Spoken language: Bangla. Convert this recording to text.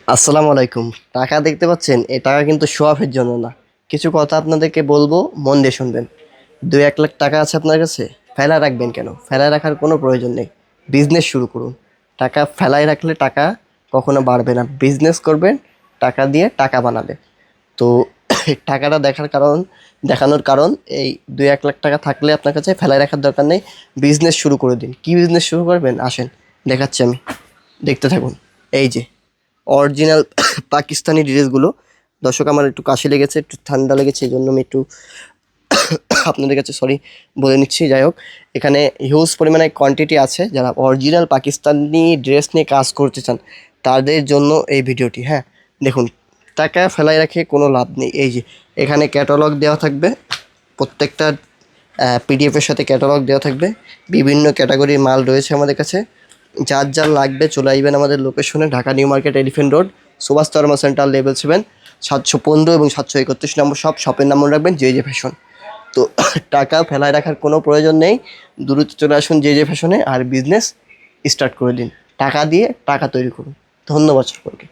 আসসালামু আলাইকুম। টাকা দেখতে পাচ্ছেন, এই টাকা কিন্তু শো অফের জন্য না। কিছু কথা আপনাদেরকে বলবো, মন দিয়ে শুনবেন। 2-1 লাখ টাকা আছে আপনার কাছে, ফেলা রাখবেন কেন? ফেলায় রাখার কোনো প্রয়োজন নেই। বিজনেস শুরু করুন। টাকা ফেলায় রাখলে টাকা কখনো বাড়বে না। বিজনেস করবেন, টাকা দিয়ে টাকা বানাবে। তো এই টাকাটা দেখানোর কারণ, এই 2-1 লাখ টাকা থাকলে আপনার কাছে ফেলায় রাখার দরকার নেই। বিজনেস শুরু করে দিন। কি বিজনেস শুরু করবেন আসেন, দেখাচ্ছি আমি। দেখতে থাকুন। এই যে অরিজিনাল পাকিস্তানি ড্রেসগুলো। দর্শক, আমার একটু কাশি লেগেছে, একটু ঠান্ডা লেগেছে, এই জন্য আমি একটু আপনাদের কাছে সরি বলে নিচ্ছি। যাই হোক, এখানে হিউজ পরিমাণে কোয়ান্টিটি আছে। যারা অরিজিনাল পাকিস্তানি ড্রেস নিয়ে কাজ করতে চান তাদের জন্য এই ভিডিওটি। হ্যাঁ, দেখুন, টাকা ফেলায় রেখে কোনো লাভ নেই। এই যে এখানে ক্যাটালগ দেওয়া থাকবে, প্রত্যেকটা পিডিএফের সাথে ক্যাটালগ দেওয়া থাকবে। বিভিন্ন ক্যাটাগরির মাল রয়েছে আমাদের কাছে। যার যার লাগবে চলে আসবেন আমাদের লোকেশনে, Dhaka New Market, Elephant Road, Subhash তারমা সেন্টার, লেভেল 7, 715 এবং 731 নম্বর শপের নাম্বার রাখবেন জে জে ফ্যাশন। তো টাকা ফেলায় রাখার কোনো প্রয়োজন নেই। দ্রুত চলে আসুন জে জে ফ্যাশনে আর বিজনেস স্টার্ট করে দিন। টাকা দিয়ে টাকা তৈরি করুন। ধন্যবাদ সকলকে।